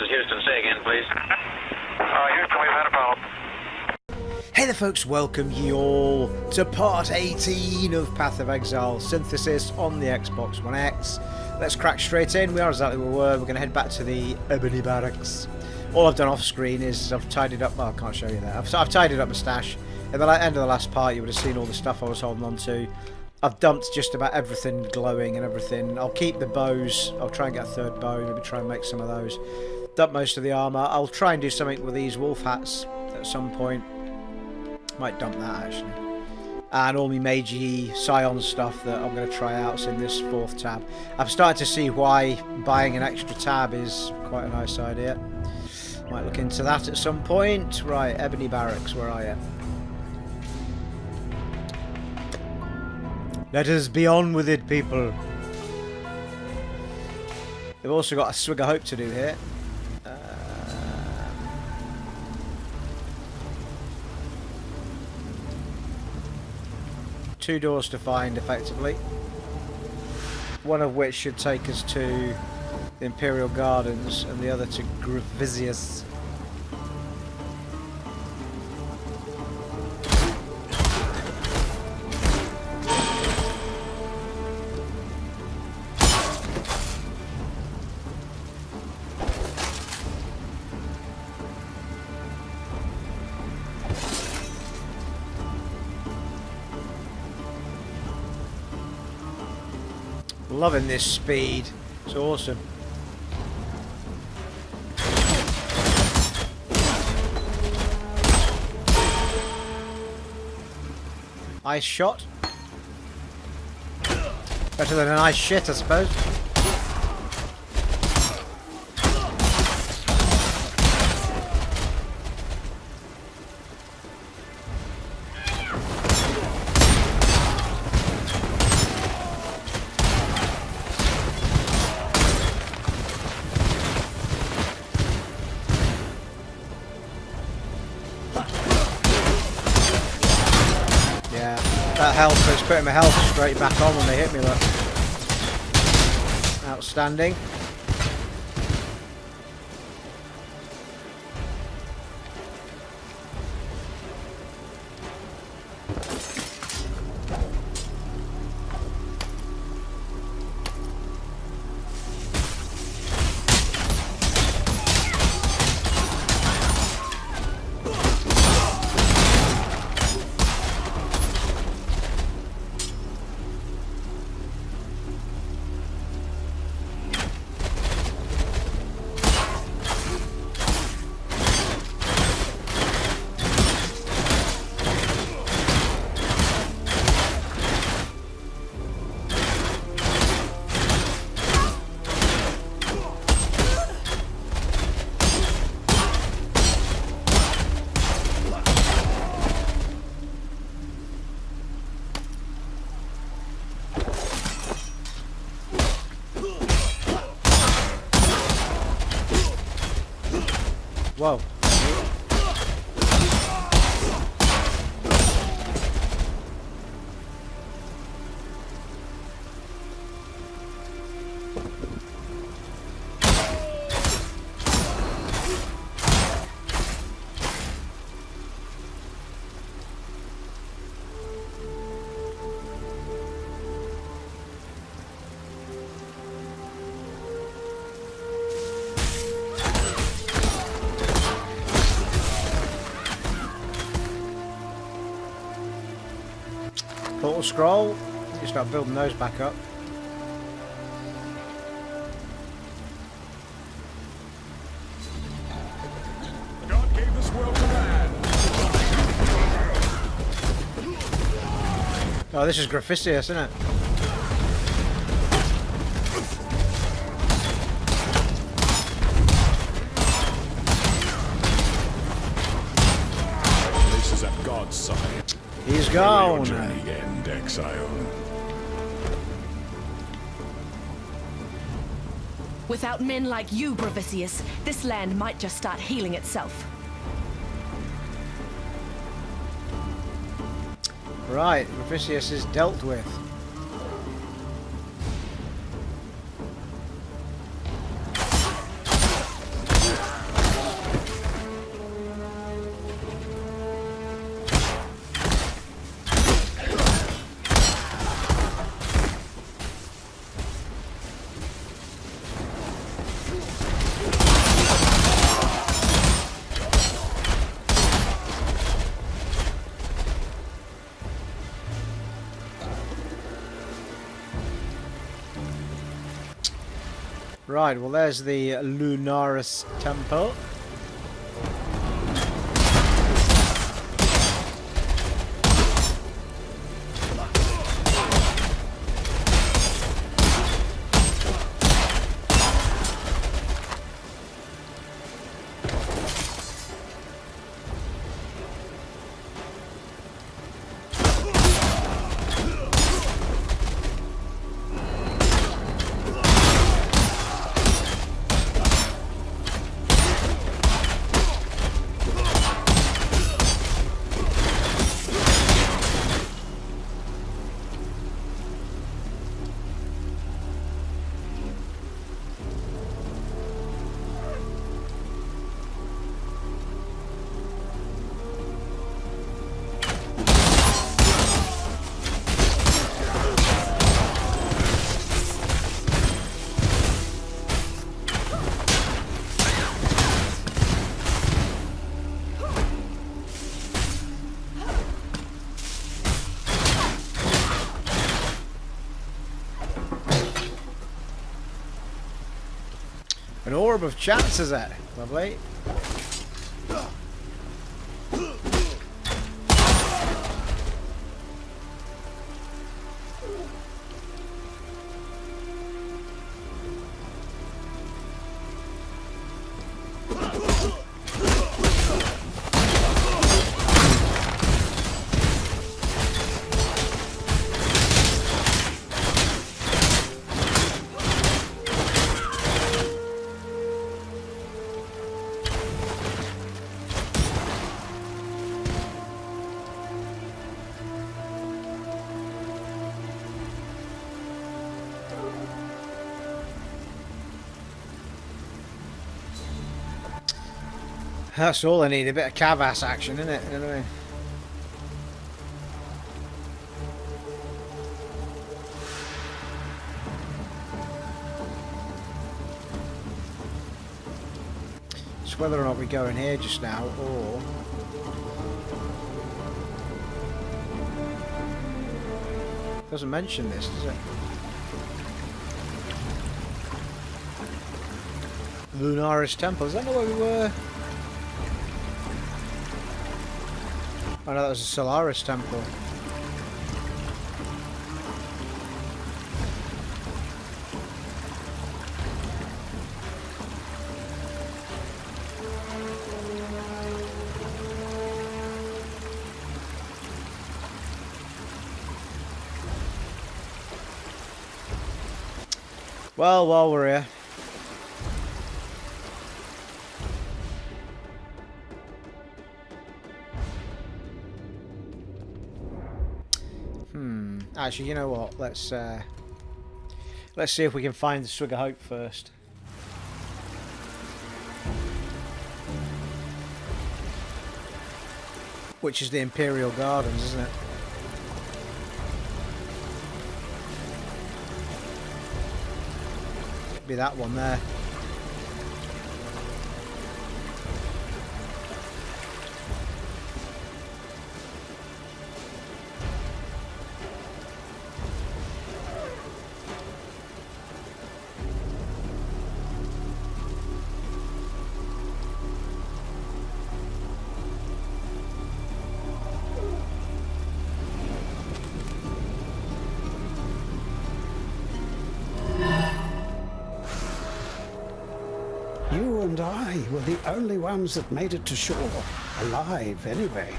is Houston. Say again, please. Houston, we've had a problem. Hey there folks, welcome you all to part 18 of Path of Exile Synthesis on the Xbox One X. Let's crack straight in. We are exactly where we were. We're going to head back to the Ebony Barracks. All I've done off screen is I've tidied up, well I can't show you that, I've tidied up my stash. At the end of the last part you would have seen all the stuff I was holding on to. I've dumped just about everything glowing and everything. I'll keep the bows, I'll try and get a third bow, maybe try and make some of those. Dump most of the armour. I'll try and do something with these wolf hats at some point. Might dump that actually. And all my Meiji Scion stuff that I'm going to try out in this fourth tab. I've started to see why buying an extra tab is quite a nice idea. Might look into that at some point. Right, Ebony Barracks, where are you? Let us be on with it, people. They've also got a swig of hope to do here. Two doors to find, effectively. One of which should take us to the Imperial Gardens, and the other to Grevisius. Loving this speed, it's awesome. Ice shot. Better than an ice shit, I suppose. That helps, it's putting my health straight back on when they hit me, look. Outstanding. Whoa. Portal scroll, you start building those back up. God gave this world to man. Oh, this is Grevisius, isn't it? This is at God's side. He's gone. Your journey end, Exile. Without men like you, Grevisius, this land might just start healing itself. Right, Grevisius is dealt with. Right, well there's the Lunaris temple. An orb of chance, is it? Lovely. That's all I need, a bit of cav-ass action, isn't it? You know what I mean? It's whether or not we go in here just now, or... Doesn't mention this, does it? Lunaris Temple, is that not where we were? Oh no, that was a Solaris temple. Well, while we're here. Actually, you know what? Let's see if we can find the Swig of Hope first. Which is the Imperial Gardens, isn't it? Be that one there. You and I were the only ones that made it to shore. Alive, anyway.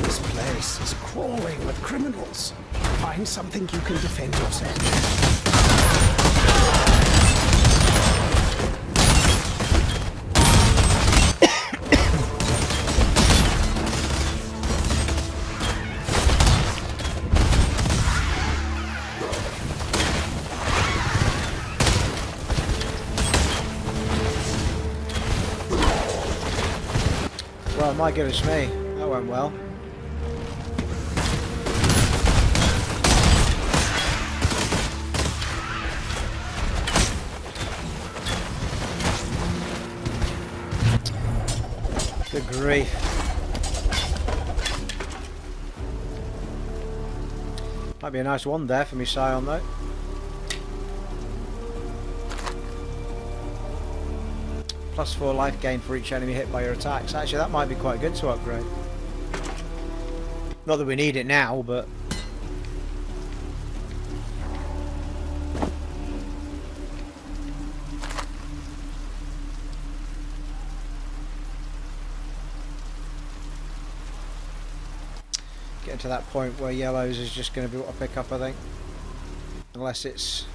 This place is crawling with criminals. Find something you can defend yourself. Well, my goodness me, that went well. Good grief. Might be a nice one there for me, Sion, though. +4 life gain for each enemy hit by your attacks. Actually, that might be quite good to upgrade. Not that we need it now, but... getting to that point where yellows is just going to be what I pick up, I think. Unless it's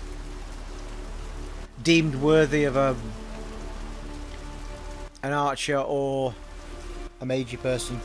deemed worthy of an archer or a magey person.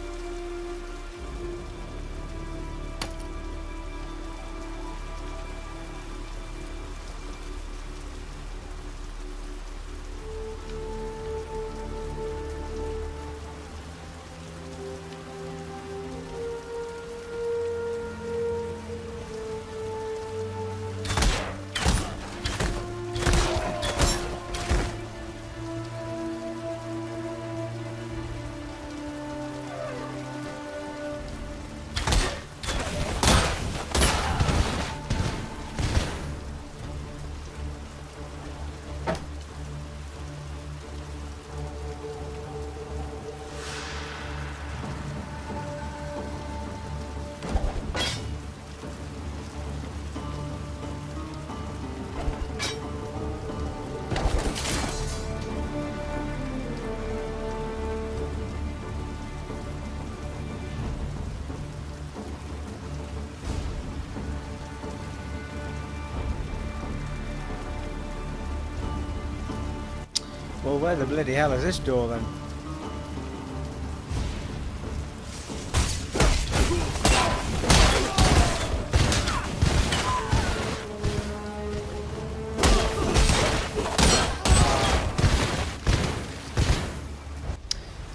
Well, where the bloody hell is this door then?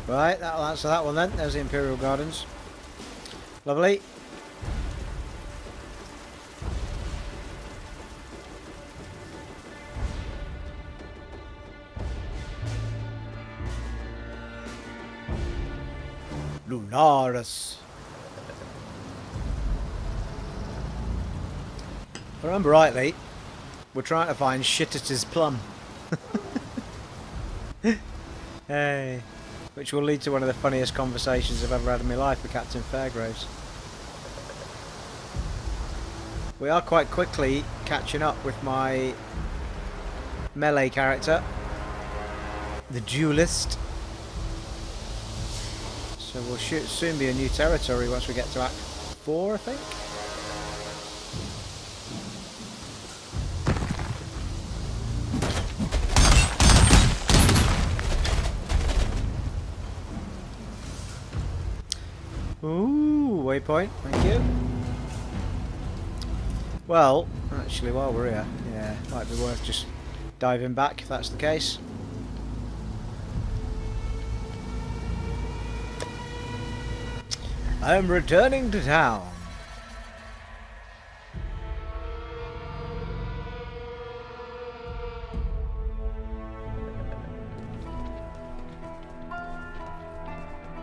Right, that'll answer that one then. There's the Imperial Gardens. Lovely. Lunaris. If I remember rightly, we're trying to find Shitter's plum. Hey. Which will lead to one of the funniest conversations I've ever had in my life with Captain Fairgraves. We are quite quickly catching up with my melee character, the duelist. So we'll soon be a new territory once we get to Act 4, I think. Ooh, waypoint, thank you. Well, actually, while we're here, yeah, might be worth just diving back if that's the case. I am returning to town.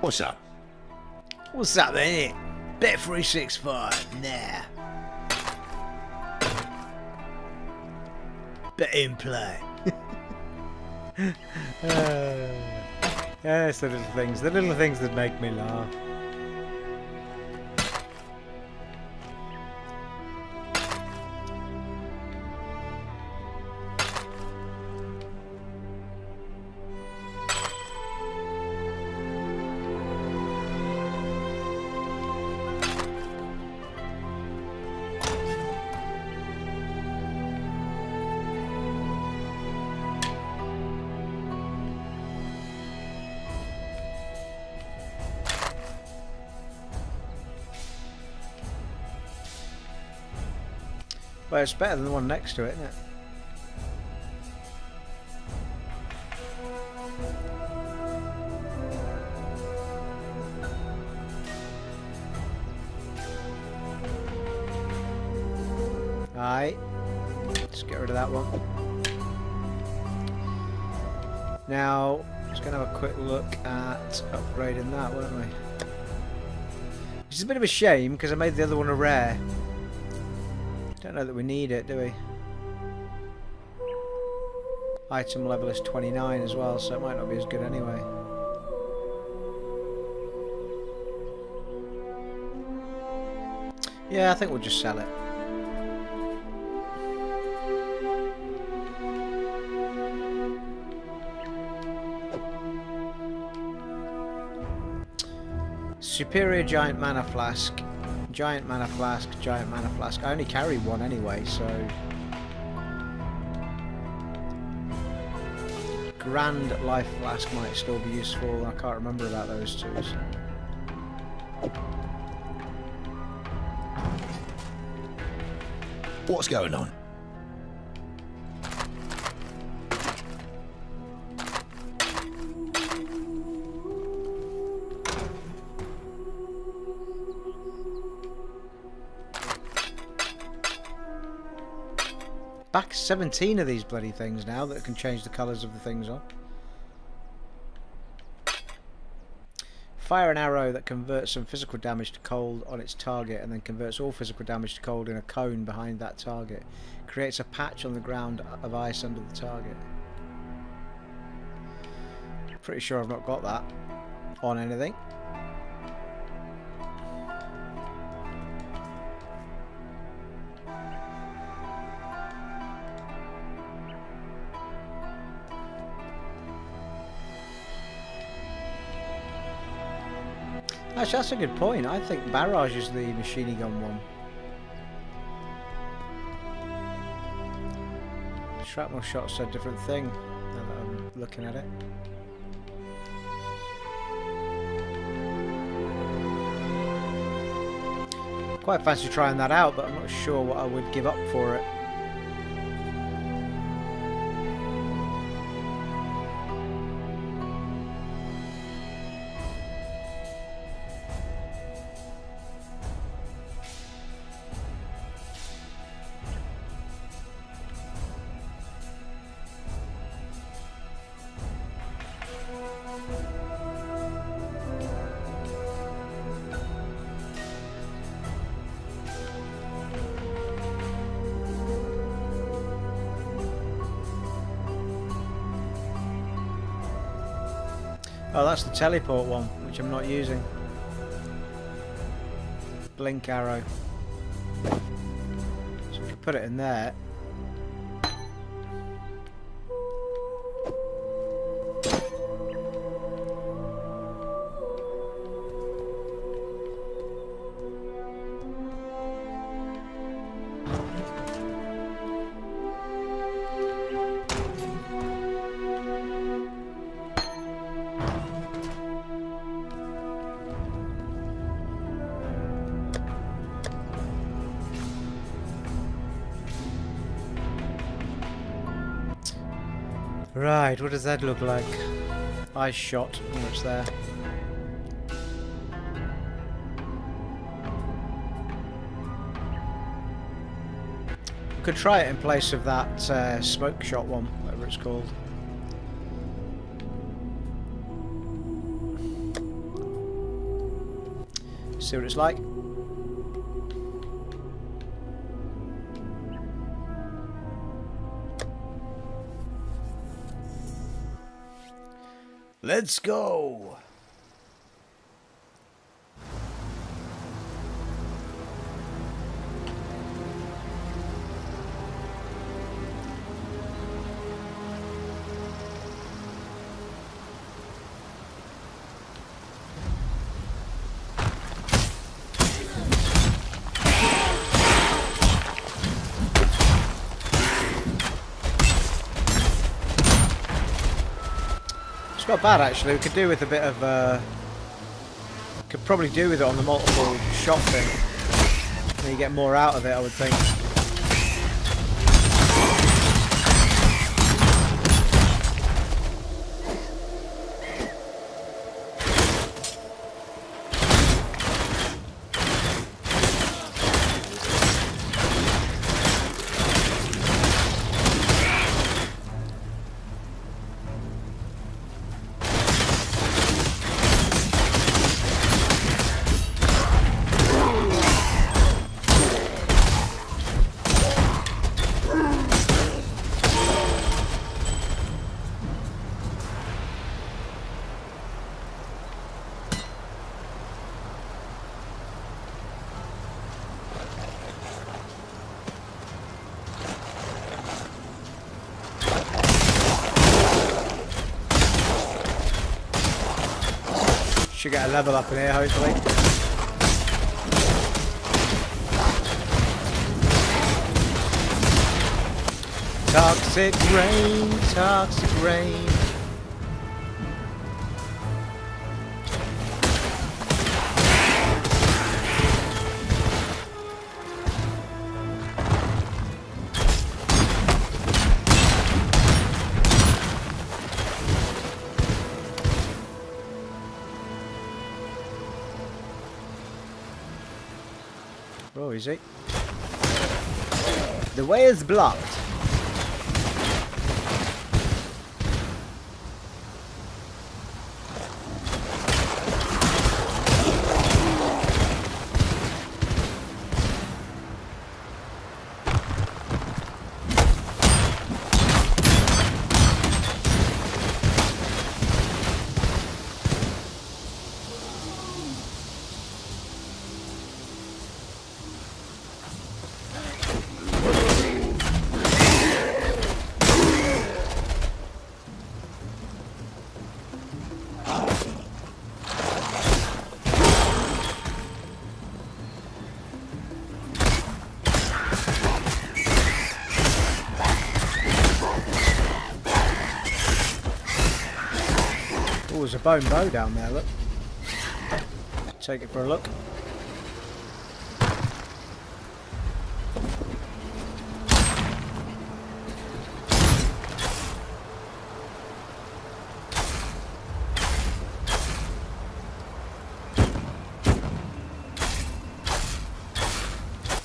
What's up? What's up, innit? Bet 365, nah. Bet in play. Yeah, it's the little things that make me laugh. Well, it's better than the one next to it, isn't it? Aye. Let's get rid of that one. Now, just going to have a quick look at upgrading that, weren't we? Which is a bit of a shame, because I made the other one a rare. Don't know that we need it, do we? Item level is 29 as well, so it might not be as good anyway. Yeah, I think we'll just sell it. Superior giant mana flask, giant mana flask, giant mana flask. I only carry one anyway, so... Grand life flask might still be useful. I can't remember about those two. So. What's going on? Back 17 of these bloody things now that can change the colours of the things on. Fire an arrow that converts some physical damage to cold on its target and then converts all physical damage to cold in a cone behind that target. Creates a patch on the ground of ice under the target. Pretty sure I've not got that on anything. Actually, that's a good point. I think Barrage is the machine gun one. Shrapnel shot's a different thing, now that I'm looking at it. Quite fancy trying that out, but I'm not sure what I would give up for it. Oh, that's the teleport one, which I'm not using. Blink arrow. So we can put it in there. Right, what does that look like? Ice shot, what's there? Could try it in place of that smoke shot one, whatever it's called. See what it's like. Let's go! It's not bad actually. We could do with a bit of could probably do with it on the multiple shot thing. Then you get more out of it, I would think. Should get a level up in here, hopefully. Toxic rain, toxic rain. Oh, is he? The way is blocked. Oh, there's a bone bow down there, look. Take it for a look.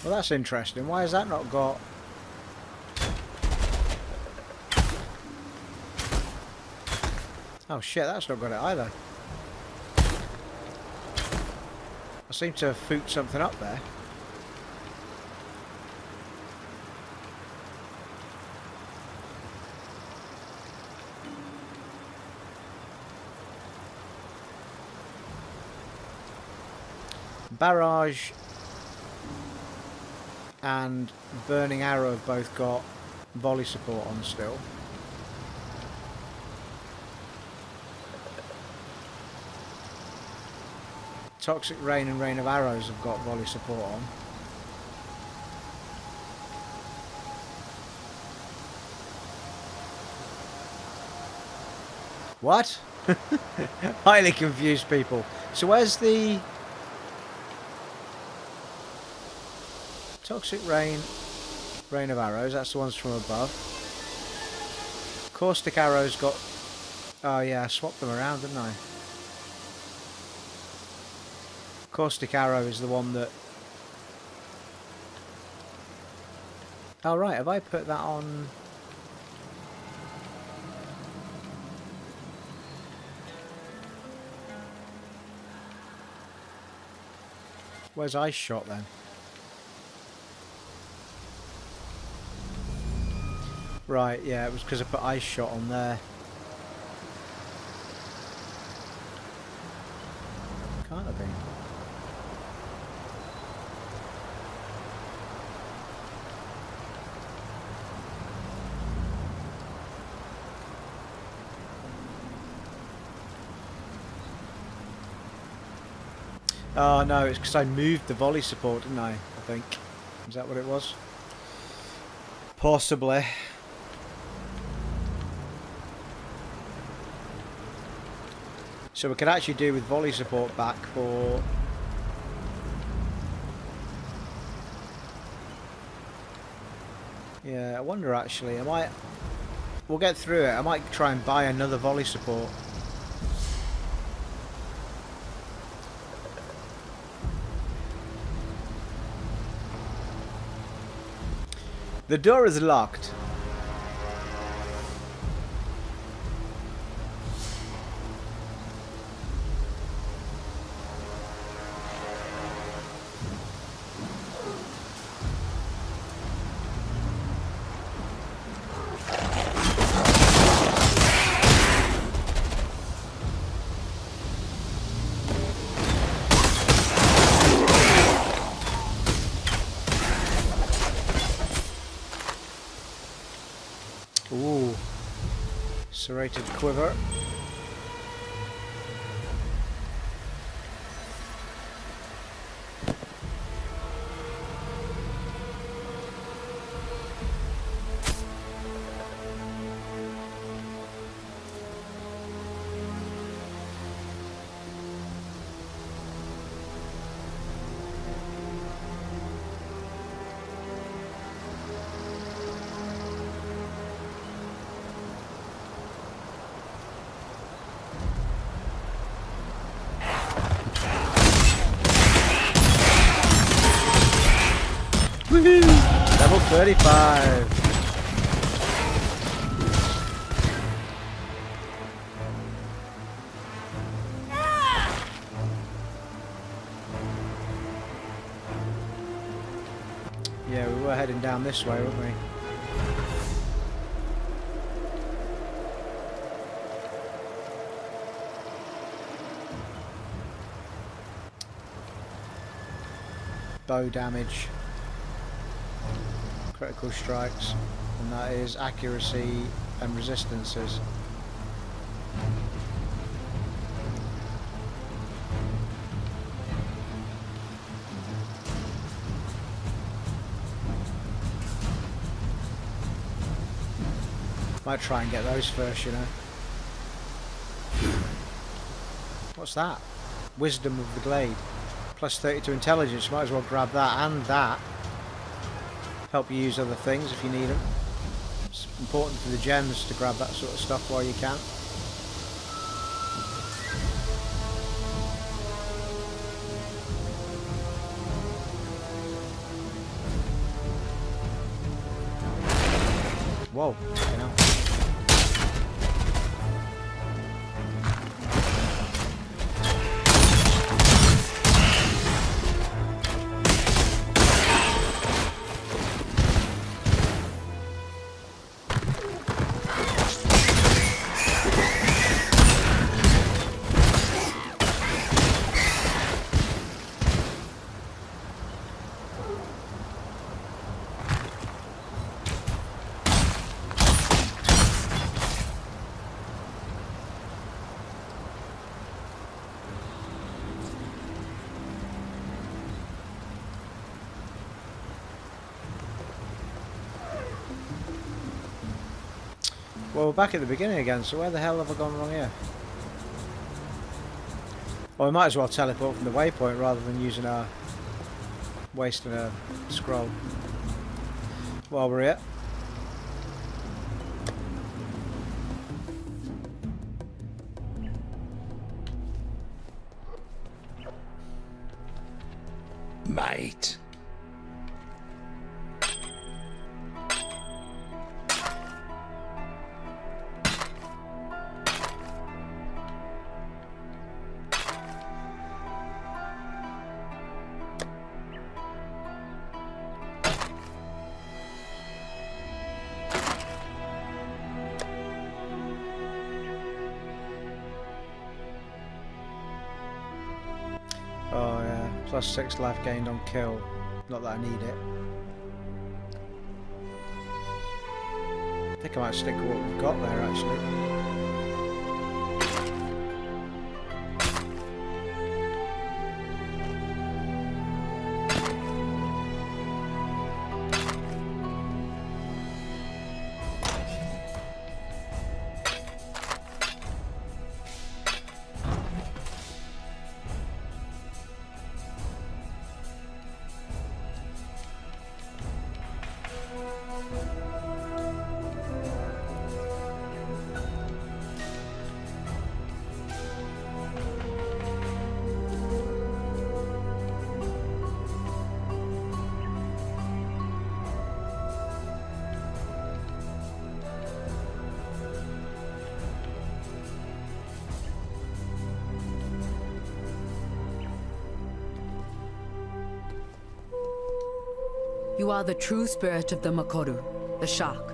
Well, that's interesting. Why has that not got... Oh shit, that's not got it either. I seem to have fooked something up there. Barrage and Burning Arrow have both got volley support on still. Toxic Rain and Rain of Arrows have got volley support on. What? Highly confused people. So where's the... Toxic Rain, Rain of Arrows, that's the ones from above. Caustic Arrows got... Oh yeah, I swapped them around, didn't I? Caustic Arrow is the one that... Oh right, have I put that on... Where's Ice Shot then? Right, yeah, it was because I put Ice Shot on there. Can't have been. Oh no, it's because I moved the volley support, didn't I think. Is that what it was? Possibly. So we could actually do with volley support back for... Yeah, I wonder actually, I might... We'll get through it, I might try and buy another volley support. The door is locked. Ooh, serrated quiver. 35. Yeah, we were heading down this way, weren't we? Bow damage, critical strikes, and that is accuracy and resistances. Might try and get those first, you know. What's that? Wisdom of the Glade. Plus 32 intelligence, might as well grab that and that. Help you use other things if you need them. It's important for the gems to grab that sort of stuff while you can. Whoa, you know. Well, we're back at the beginning again, so where the hell have I gone wrong here? Well, we might as well teleport from the waypoint rather than using our... wasting a scroll. While we're here. Mate. Oh yeah, plus 6 life gained on kill. Not that I need it. I think I might stick with what we've got there actually. You are the true spirit of the Makoru, the shark.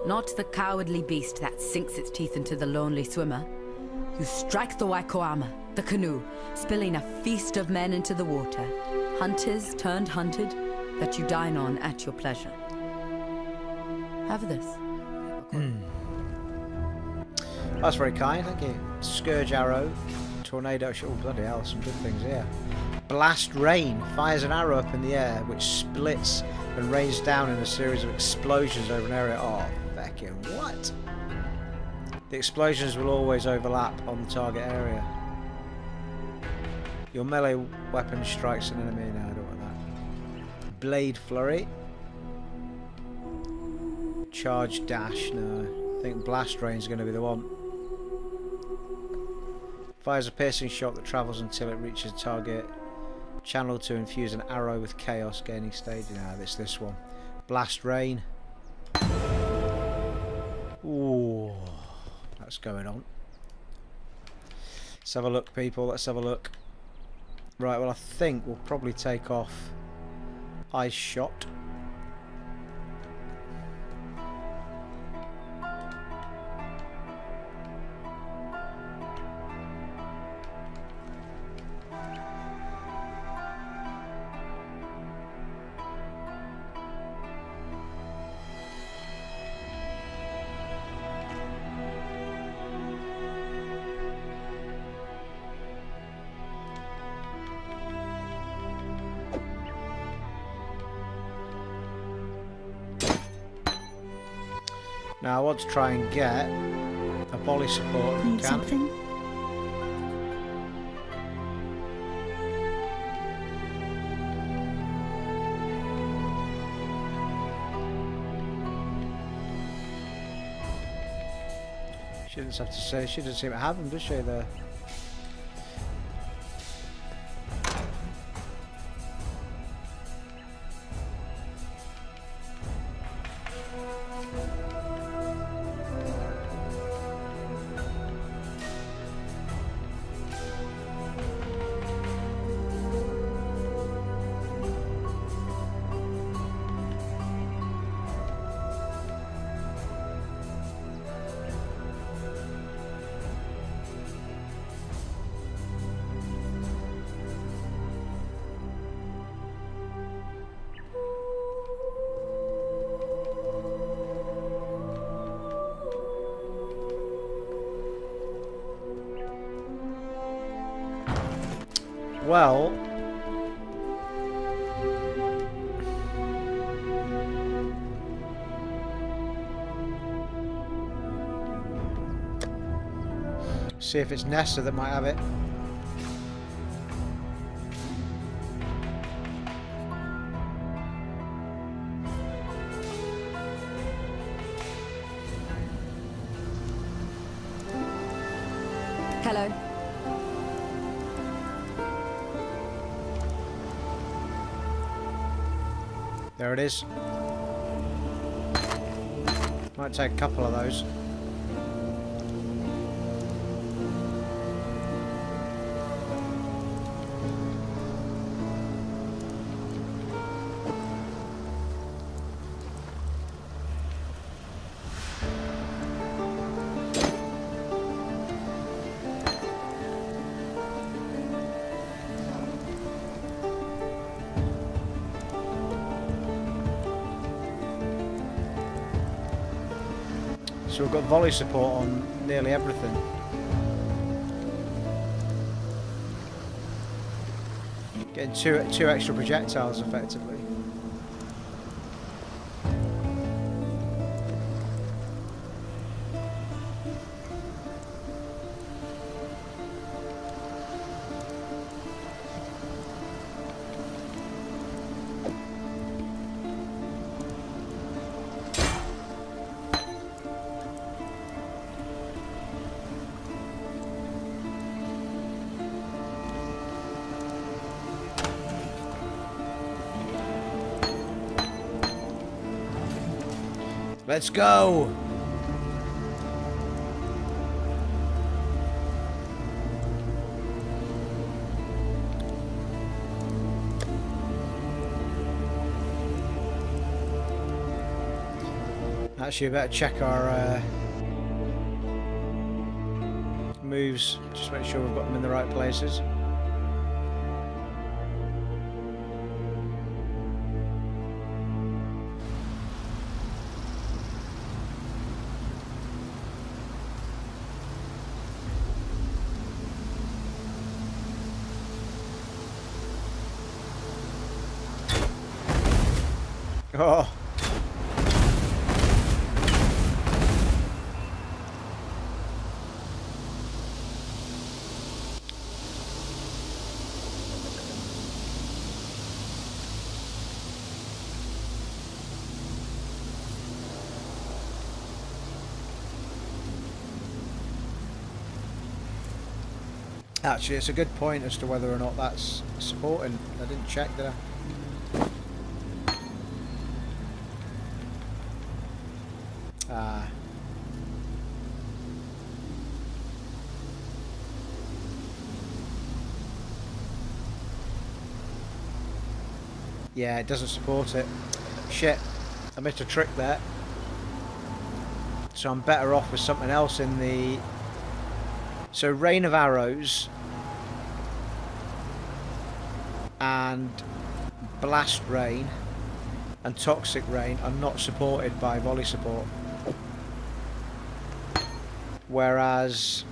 Not the cowardly beast that sinks its teeth into the lonely swimmer. You strike the Waikoama, the canoe, spilling a feast of men into the water. Hunters turned hunted, that you dine on at your pleasure. Have this. That's very kind, thank you. Scourge arrow, tornado, oh bloody hell, some good things here. Blast rain fires an arrow up in the air which splits and rains down in a series of explosions over an area. Oh, fucking what? The explosions will always overlap on the target area. Your melee weapon strikes an enemy. No, I don't want that. Blade flurry. Charge dash. No, I think blast rain is going to be the one. Fires a piercing shot that travels until it reaches the target. Channel to infuse an arrow with chaos, gaining stage. No, it's this one. Blast rain. Ooh, that's going on. Let's have a look, people. Let's have a look. Right, well, I think we'll probably take off Ice Shot. Now I want to try and get a volley support if we Need can. something? She doesn't have to say. She doesn't seem to have them, does she? There. Well, see if it's Nessa that might have it. Hello. There it is. Might take a couple of those. So we've got volley support on nearly everything. Getting two extra projectiles effectively. Let's go! Actually, we better check our moves, just make sure we've got them in the right places. Oh. Actually, it's a good point as to whether or not that's supporting. I didn't check, did I? Yeah, it doesn't support it. Shit, I missed a trick there. So I'm better off with something else in the... So Rain of Arrows and Blast Rain and Toxic Rain are not supported by volley support. Whereas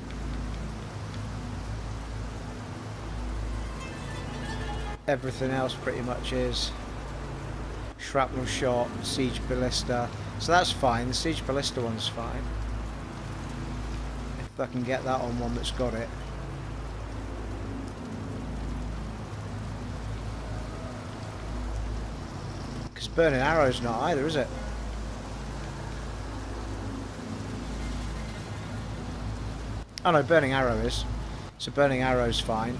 everything else pretty much is. Shrapnel Shot, Siege Ballista. So that's fine, the Siege Ballista one's fine. If I can get that on one that's got it. Because Burning Arrow's not either, is it? Oh no, Burning Arrow is. So Burning Arrow's fine.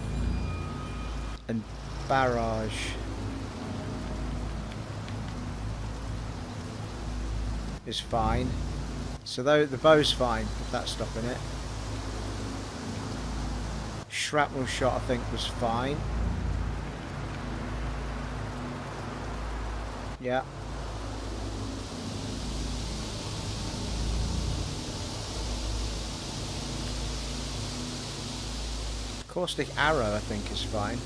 And Barrage is fine. So though the bow's fine with that stuff in it. Shrapnel Shot I think was fine. Yeah. Caustic Arrow I think is fine.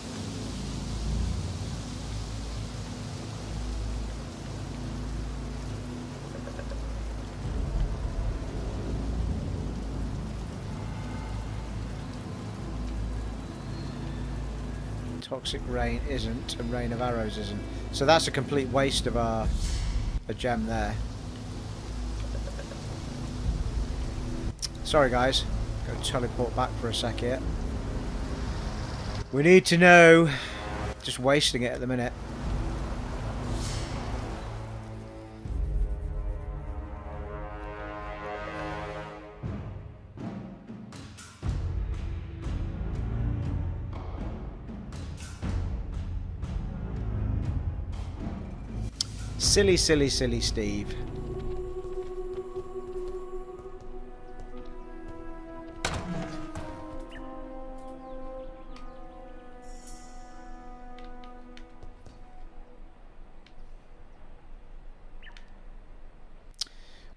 Toxic Rain isn't, and Rain of Arrows isn't. So that's a complete waste of a gem there. Sorry guys, go teleport back for a sec here. We need to know. Just wasting it at the minute. Silly, silly, silly Steve.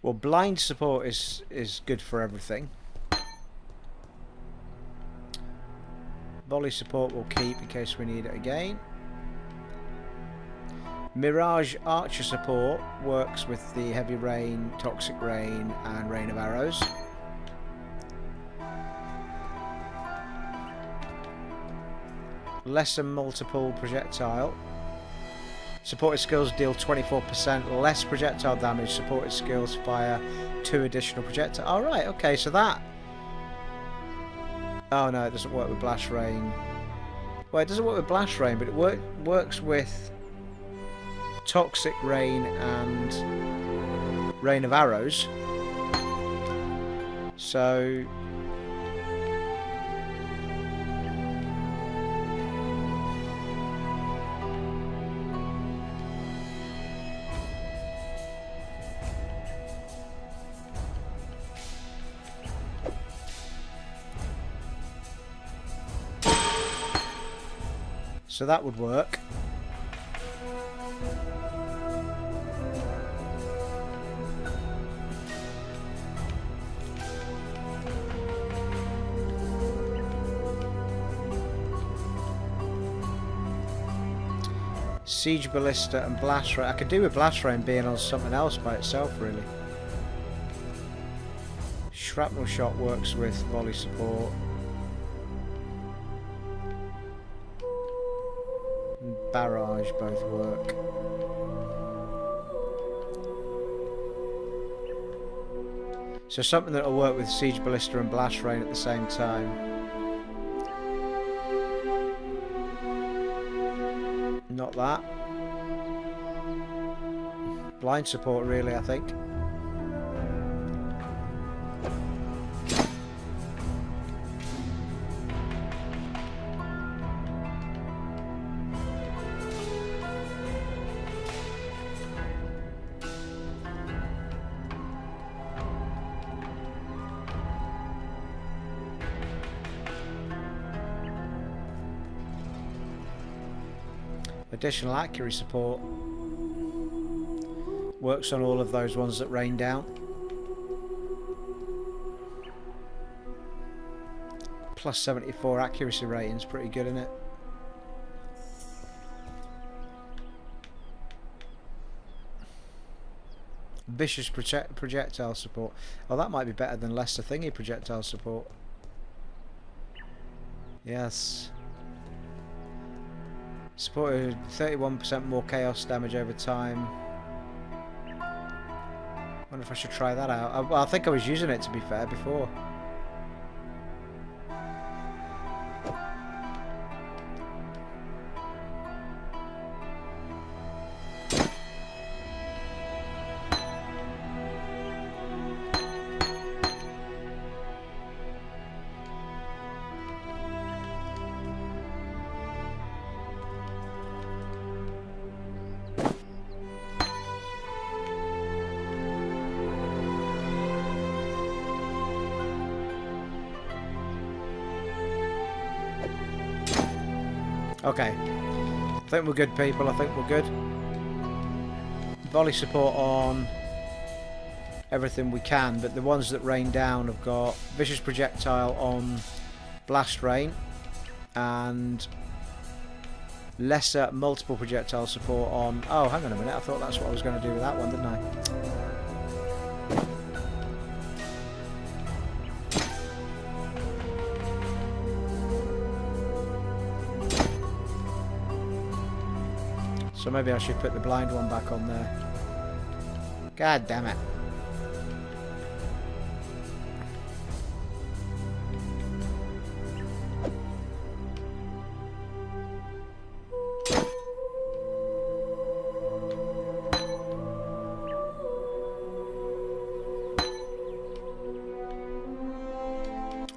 Well, blind support is good for everything. Volley support we'll keep in case we need it again. Mirage Archer support works with the Heavy Rain, Toxic Rain and Rain of Arrows. Lesser multiple projectile. Supported skills deal 24% less projectile damage. Supported skills fire 2 additional projectile. Alright, okay, so that... Oh no, it doesn't work with Blast Rain. Well, it doesn't work with Blast Rain, but it works with Toxic Rain and Rain of Arrows. So... So that would work. Siege Ballista and Blast Rain. I could do with Blast Rain being on something else by itself, really. Shrapnel Shot works with volley support. Barrage both work. So something that will work with Siege Ballista and Blast Rain at the same time. Not that. Blind support really, I think. Additional accuracy support. Works on all of those ones that rain down. Plus 74 accuracy rating's pretty good, isn't it? Vicious projectile support. Oh, that might be better than lesser thingy projectile support. Yes. Supported 31% more chaos damage over time. Wonder if I should try that out. I think I was using it, to be fair, before. Okay, I think we're good, people. I think we're good. Volley support on everything we can, but the ones that rain down have got vicious projectile on blast rain and lesser multiple projectile support on... Oh, hang on a minute. I thought that's what I was going to do with that one, didn't I? So maybe I should put the blind one back on there. God damn it.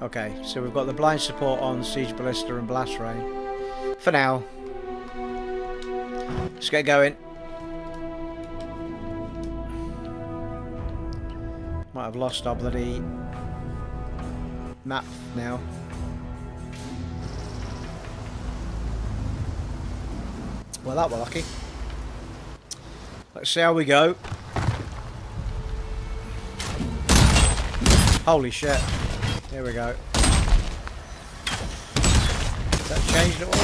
Okay, so we've got the blind support on Siege Ballista and Blast Rain. For now. Let's get going. Might have lost our bloody map now. Well, that were lucky. Let's see how we go. Holy shit. Here we go. Has that changed at all?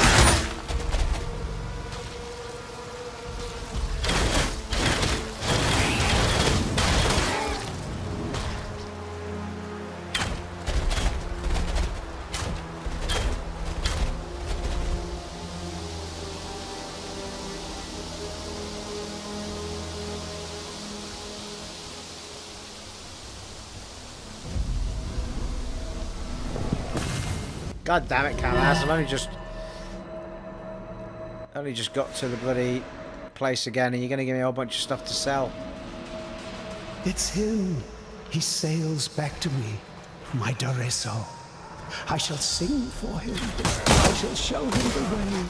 God damn it, Calaz, I've only just got to the bloody place again and you're going to give me a whole bunch of stuff to sell. It's him. He sails back to me, my Doreso. I shall sing for him. I shall show him the way.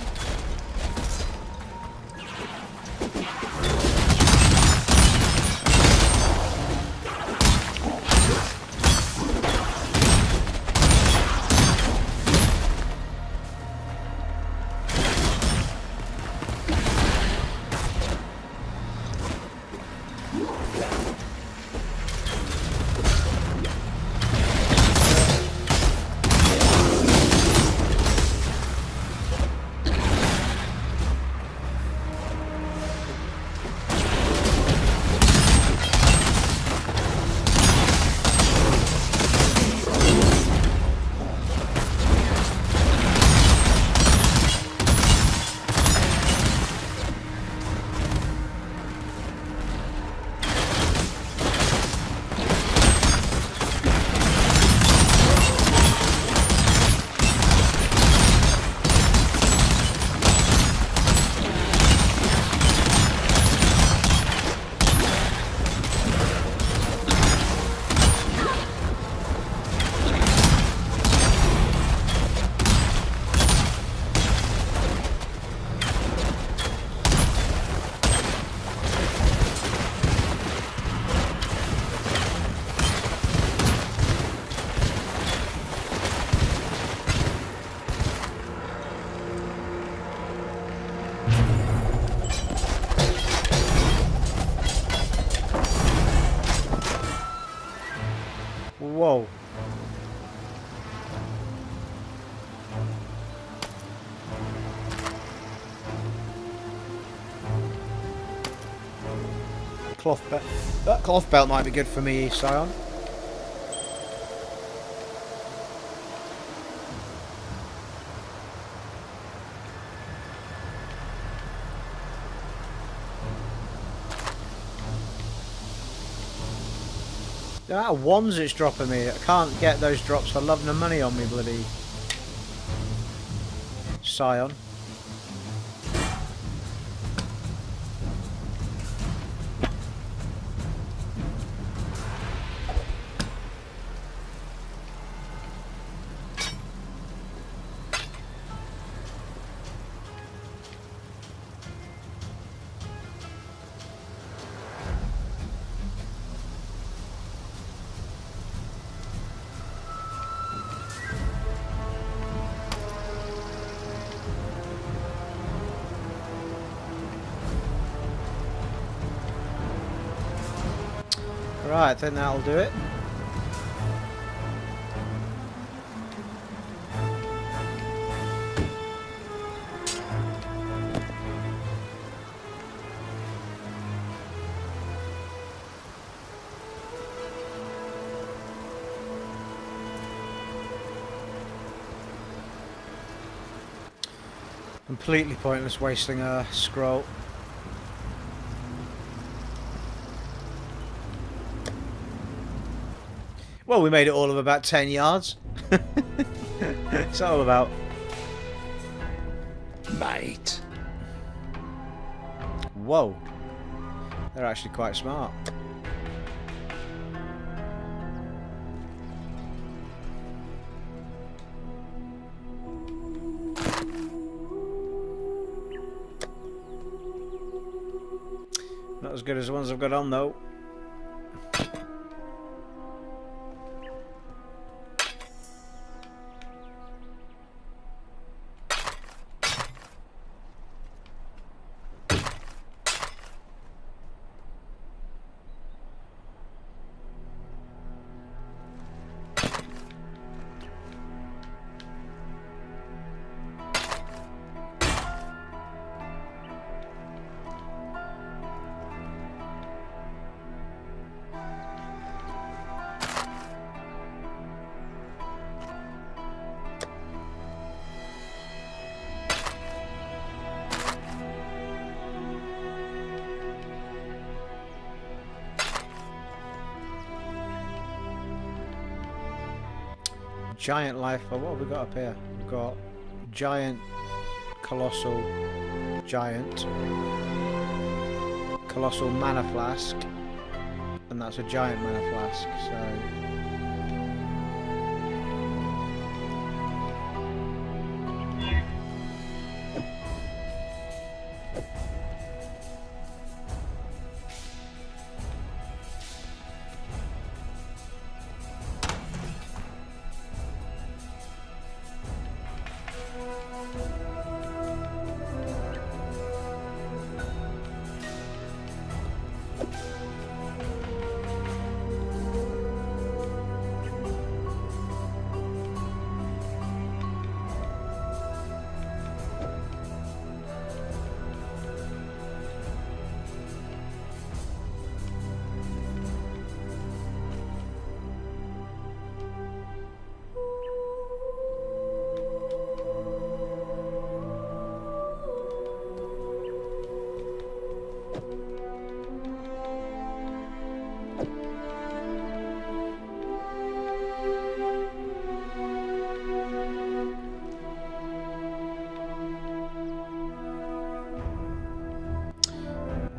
cloth belt. That cloth belt might be good for me, Sion. The amount of ones it's dropping me. I can't get those drops for love nor money on me, bloody Sion. Right, I think that'll do it. Completely pointless wasting a scroll. Well, we made it all of about 10 yards. It's all about Mate. whoa. They're actually quite smart. Not as good as the ones I've got on though. Giant life. What have we got up here? We've got giant, colossal, giant, colossal mana flask, and that's a giant mana flask. So.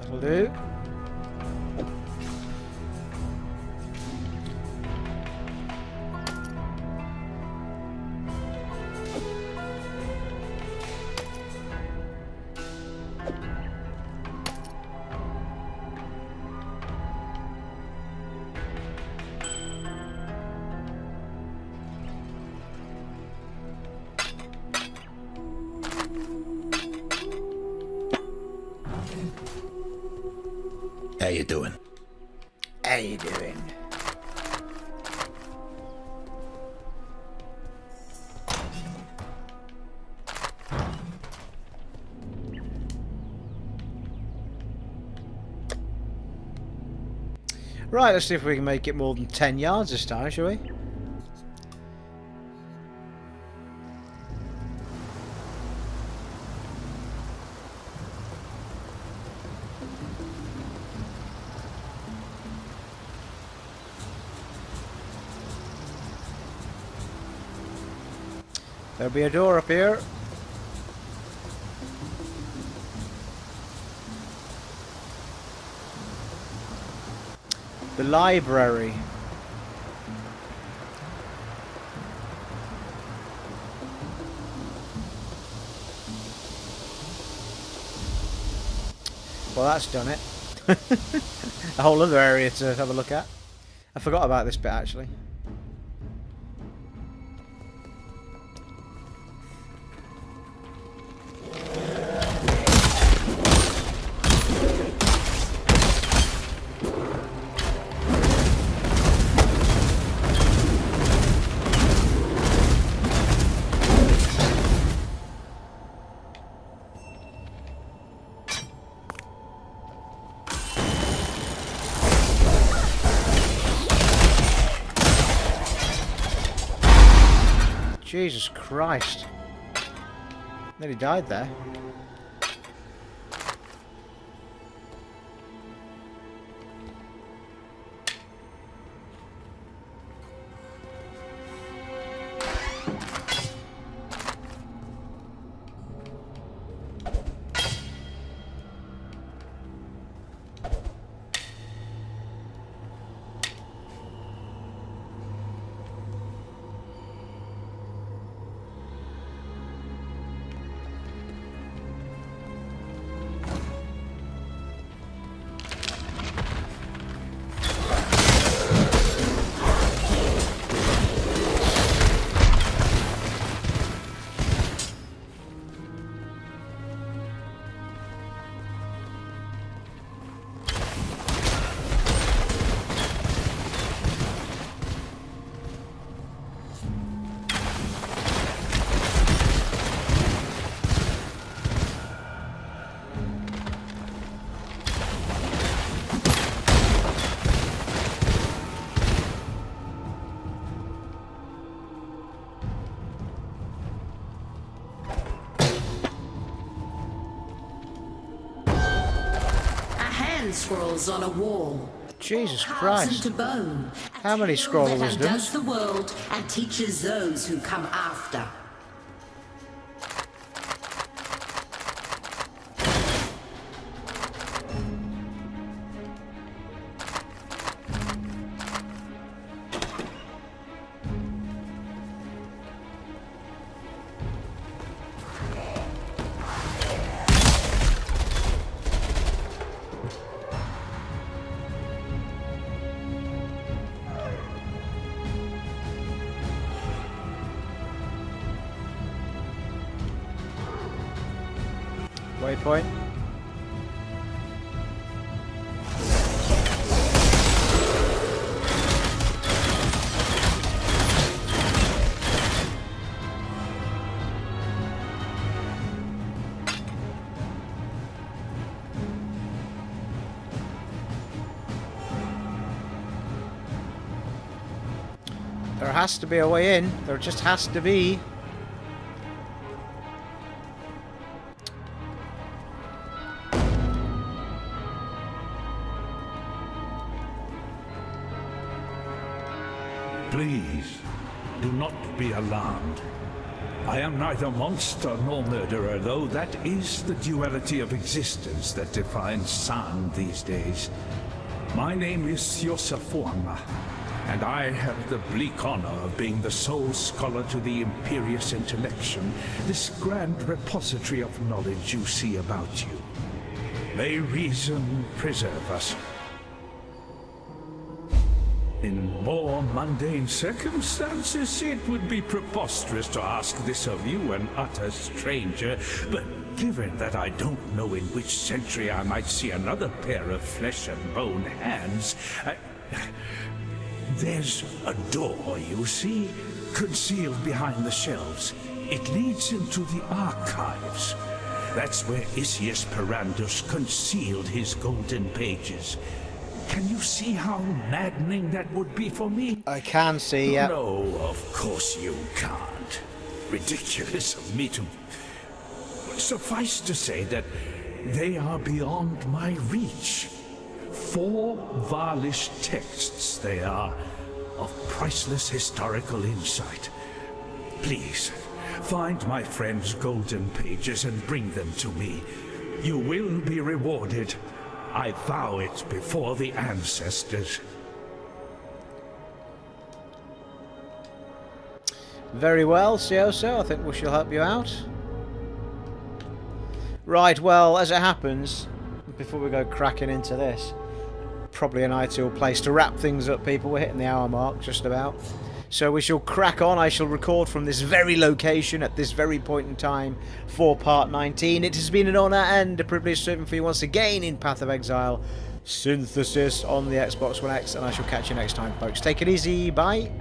That'll do. How you doing? How you doing? Right, let's see if we can make it more than 10 yards this time, shall we? There'll be a door up here. The library. Well, that's done it. A whole other area to have a look at. I forgot about this bit actually. Jesus Christ. Nearly died there. Scrolls on a wall. Jesus Carves Christ. into bone. How many scroll of that wisdom? undoes the world and teaches those who come after. Waypoint. There has to be a way in. There just has to be. Please, do not be alarmed. I am neither monster nor murderer, though that is the duality of existence that defines San these days. My name is Siosa, and I have the bleak honor of being the sole scholar to the Imperius Intellection, this grand repository of knowledge you see about you. May reason preserve us. In more mundane circumstances, it would be preposterous to ask this of you, an utter stranger, but given that I don't know in which century I might see another pair of flesh and bone hands, there's a door, you see, concealed behind the shelves. It leads into the archives. That's where Isius Perandus concealed his golden pages. Can you see how maddening that would be for me? I can see, yeah. No, of course you can't. Ridiculous of me to... Suffice to say that they are beyond my reach. 4 Varlish texts they are, of priceless historical insight. Please, find my friend's golden pages and bring them to me. You will be rewarded. I vow it before the ancestors. Very well, Siosa. I think we shall help you out. Right, well, as it happens, before we go cracking into this, probably an ideal place to wrap things up, people. We're hitting the hour mark, just about. So we shall crack on. I shall record from this very location at this very point in time for part 19. It has been an honour and a privilege serving for you once again in Path of Exile Synthesis on the Xbox One X, and I shall catch you next time, folks. Take it easy. Bye.